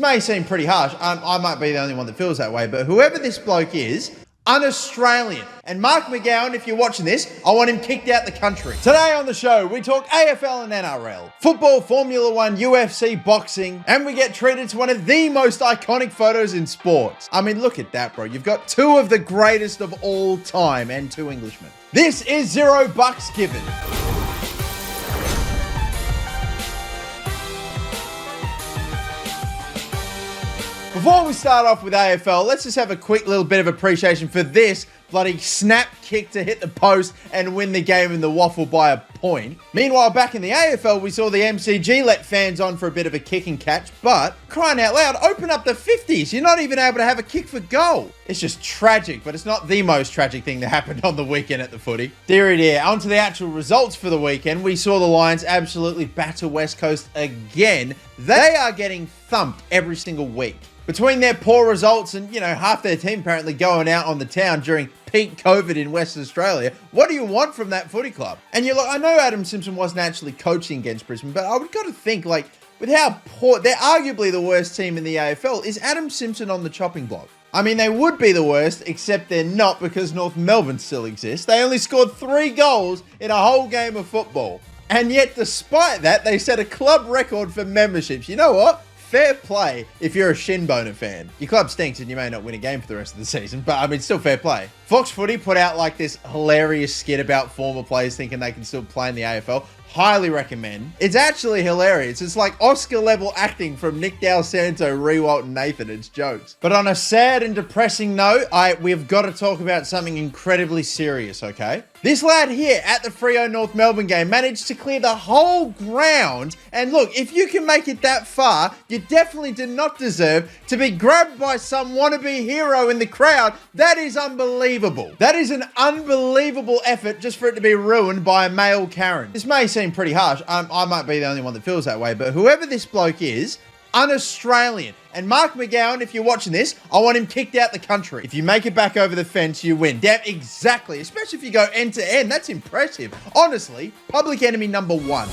may seem pretty harsh. I might be the only one that feels that way, but whoever this bloke is, un-Australian. And Mark McGowan, if you're watching this, I want him kicked out the country. Today on the show, we talk AFL and NRL, football, Formula One, UFC, boxing, and we get treated to one of the most iconic photos in sports. I mean, look at that, bro. You've got two of the greatest of all time and two Englishmen. This is $0 given. Before we start off with AFL, let's just have a quick little bit of appreciation for this bloody snap kick to hit the post and win the game in the waffle by a point. Meanwhile, back in the AFL, we saw the MCG let fans on for a bit of a kick and catch, but crying out loud, open up the 50s. You're not even able to have a kick for goal. It's just tragic, but it's not the most tragic thing that happened on the weekend at the footy. Deary dear, on to the actual results for the weekend. We saw the Lions absolutely batter West Coast again. They are getting thumped every single week. Between their poor results and, half their team apparently going out on the town during peak COVID in Western Australia, what do you want from that footy club? And I know Adam Simpson wasn't actually coaching against Brisbane, but I would got to think, with how poor, they're arguably the worst team in the AFL, is Adam Simpson on the chopping block? I mean, they would be the worst, except they're not because North Melbourne still exists. They only scored 3 goals in a whole game of football. And yet, despite that, they set a club record for memberships. You know what? Fair play if you're a Shinboner fan. Your club stinks and you may not win a game for the rest of the season, but I mean, still fair play. Fox Footy put out this hilarious skit about former players thinking they can still play in the AFL. Highly recommend. It's actually hilarious. It's like Oscar level acting from Nick Dal Santo, Rewalt, and Nathan. It's jokes. But on a sad and depressing note, we've got to talk about something incredibly serious, okay? This lad here at the Freo North Melbourne game managed to clear the whole ground. And look, if you can make it that far, you definitely did not deserve to be grabbed by some wannabe hero in the crowd. That is unbelievable. That is an unbelievable effort just for it to be ruined by a male Karen. This may seem pretty harsh. I might be the only one that feels that way, but whoever this bloke is, un-Australian. And Mark McGowan, if you're watching this, I want him kicked out the country. If you make it back over the fence, you win. Damn, exactly. Especially if you go end to end. That's impressive. Honestly, public enemy number 1.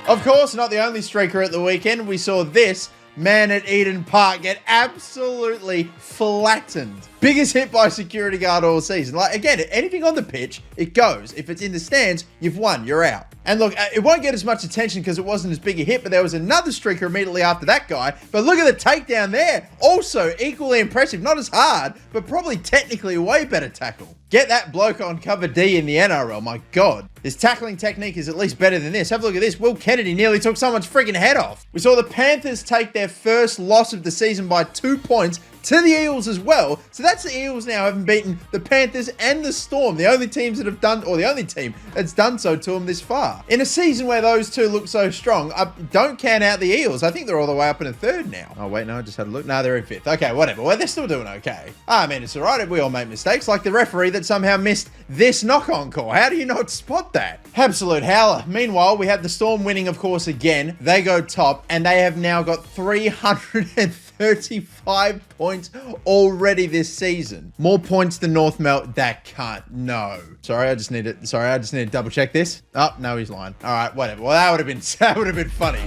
Of course, not the only streaker at the weekend. We saw this man at Eden Park get absolutely flattened. Biggest hit by security guard all season. Again, anything on the pitch, it goes. If it's in the stands, you've won, you're out. And look, it won't get as much attention because it wasn't as big a hit, but there was another streaker immediately after that guy. But look at the takedown there. Also equally impressive. Not as hard, but probably technically a way better tackle. Get that bloke on cover D in the NRL, my God. His tackling technique is at least better than this. Have a look at this. Will Kennedy nearly took someone's freaking head off. We saw the Panthers take their first loss of the season by 2 points to the Eels as well. So that's the Eels now having beaten the Panthers and the Storm, the only teams that have done, or the only team that's done so to them this far. In a season where those two look so strong, don't count out the Eels. I think they're all the way up in a 3rd now. Oh wait, no, I just had a look. No, they're in 5th. Okay, whatever. Well, they're still doing okay. I mean, it's all right. We all make mistakes, like the referee that somehow missed this knock-on call. How do you not spot that? Absolute howler. Meanwhile, we have the Storm winning, of course, again. They go top, and they have now got 335 points already this season. More points than North Melt. That can't. No. Sorry, I just need to double check this. Oh, no, he's lying. All right, whatever. Well, that would have been funny.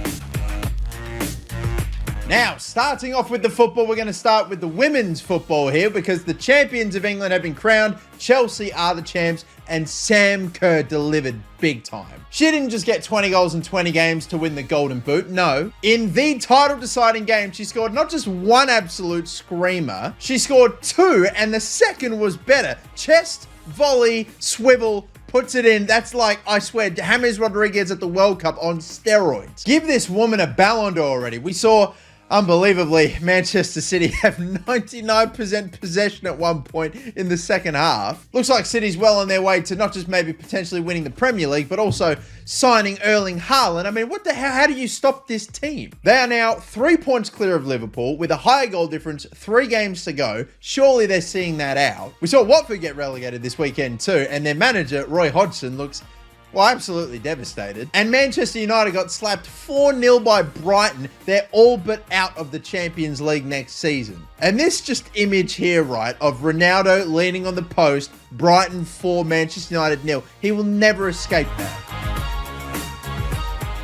Now, starting off with the football, we're going to start with the women's football here because the champions of England have been crowned. Chelsea are the champs, and Sam Kerr delivered big time. She didn't just get 20 goals in 20 games to win the Golden Boot. No. In the title-deciding game, she scored not just one absolute screamer, she scored 2, and the second was better. Chest, volley, swivel, puts it in. That's like, I swear, James Rodriguez at the World Cup on steroids. Give this woman a Ballon d'Or already. We saw, unbelievably, Manchester City have 99% possession at one point in the second half. Looks like City's well on their way to not just maybe potentially winning the Premier League, but also signing Erling Haaland. I mean, what the hell? How do you stop this team? They are now 3 points clear of Liverpool with a higher goal difference, 3 games to go. Surely they're seeing that out. We saw Watford get relegated this weekend too, and their manager, Roy Hodgson, looks Well, absolutely devastated. And Manchester United got slapped 4-0 by Brighton. They're all but out of the Champions League next season. And this just image here, right, of Ronaldo leaning on the post, Brighton 4, Manchester United 0. He will never escape that.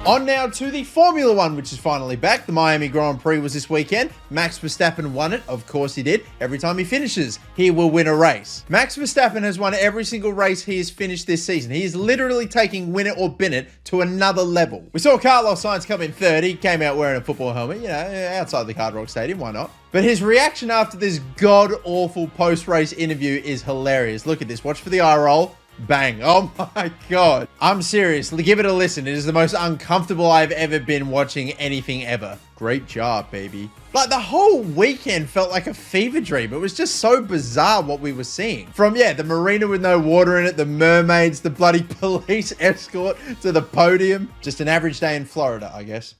On now to the Formula One, which is finally back. The Miami Grand Prix was this weekend. Max Verstappen won it. Of course he did. Every time he finishes, he will win a race. Max Verstappen has won every single race he has finished this season. He is literally taking win it or bin it to another level. We saw Carlos Sainz come in third. He came out wearing a football helmet, outside the Hard Rock Stadium. Why not? But his reaction after this god-awful post-race interview is hilarious. Look at this. Watch for the eye roll. Bang. Oh my God. I'm serious. Give it a listen. It is the most uncomfortable I've ever been watching anything ever. Great job, baby. Like, the whole weekend felt like a fever dream. It was just so bizarre what we were seeing. From, the marina with no water in it, the mermaids, the bloody police escort to the podium. Just an average day in Florida, I guess.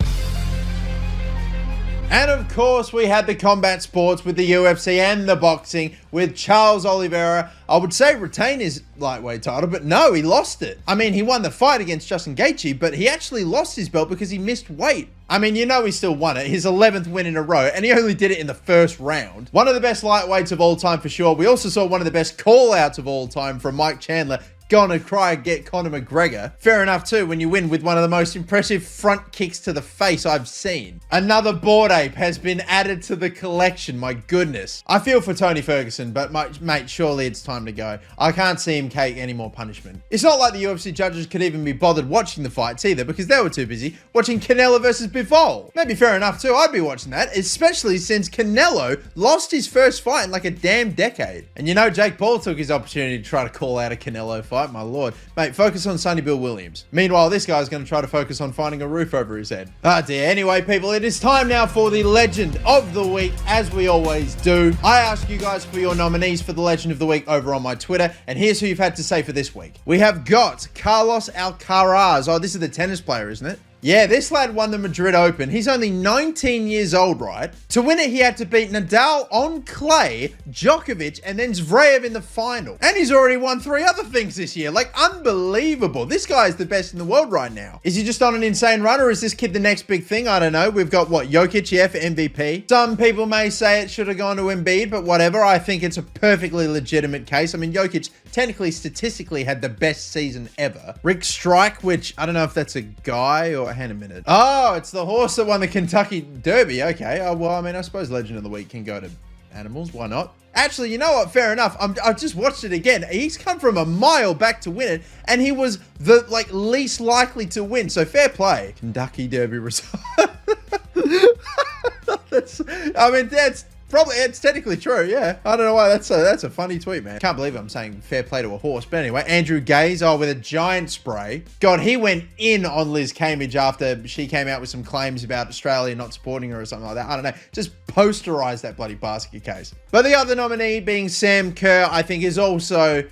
And of course, we had the combat sports with the UFC and the boxing with Charles Oliveira. I would say retain his lightweight title, but no, he lost it. I mean, he won the fight against Justin Gaethje, but he actually lost his belt because he missed weight. I mean, he still won it. His 11th win in a row, and he only did it in the first round. One of the best lightweights of all time for sure. We also saw one of the best call-outs of all time from Mike Chandler. Gonna cry, get Conor McGregor. Fair enough too, when you win with one of the most impressive front kicks to the face I've seen. Another Bored Ape has been added to the collection, my goodness. I feel for Tony Ferguson, but mate, surely it's time to go. I can't see him take any more punishment. It's not like the UFC judges could even be bothered watching the fights either, because they were too busy watching Canelo versus Bivol. Maybe fair enough too, I'd be watching that, especially since Canelo lost his first fight in like a damn decade. And Jake Paul took his opportunity to try to call out a Canelo fight. My lord. Mate, focus on Sonny Bill Williams. Meanwhile, this guy's going to try to focus on finding a roof over his head. Ah dear. Anyway, people, it is time now for the Legend of the Week, as we always do. I ask you guys for your nominees for the Legend of the Week over on my Twitter, and here's who you've had to say for this week. We have got Carlos Alcaraz. Oh, this is the tennis player, isn't it? Yeah, this lad won the Madrid Open. He's only 19 years old, right? To win it, he had to beat Nadal on clay, Djokovic, and then Zverev in the final. And he's already won 3 other things this year. Like, unbelievable. This guy is the best in the world right now. Is he just on an insane run, or is this kid the next big thing? I don't know. We've got, Jokic, for MVP. Some people may say it should have gone to Embiid, but whatever. I think it's a perfectly legitimate case. I mean, Jokic technically, statistically, had the best season ever. Rick Strike, which, I don't know if that's a guy or... Hang a minute. Oh, it's the horse that won the Kentucky Derby. Okay. Oh, well, I mean, I suppose Legend of the Week can go to animals. Why not? Actually, you know what? Fair enough. I just watched it again. He's come from a mile back to win it, and he was the least likely to win. So fair play. Kentucky Derby result. It's technically true, yeah. I don't know why that's a funny tweet, man. Can't believe I'm saying fair play to a horse. But anyway, Andrew Gaze, with a giant spray. God, he went in on Liz Cambridge after she came out with some claims about Australia not supporting her or something like that. I don't know. Just posterized that bloody basket case. But the other nominee being Sam Kerr, I think is also...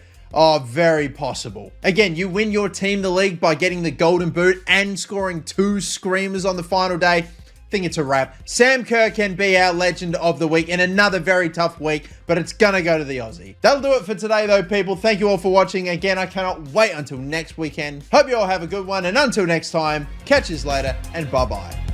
very possible. Again, you win your team the league by getting the golden boot and scoring 2 screamers on the final day. Think it's a wrap. Sam Kerr can be our Legend of the Week in another very tough week, but it's gonna go to the Aussie. That'll do it for today though, people. Thank you all for watching. Again, I cannot wait until next weekend. Hope you all have a good one, and until next time, catch yous later, and bye-bye.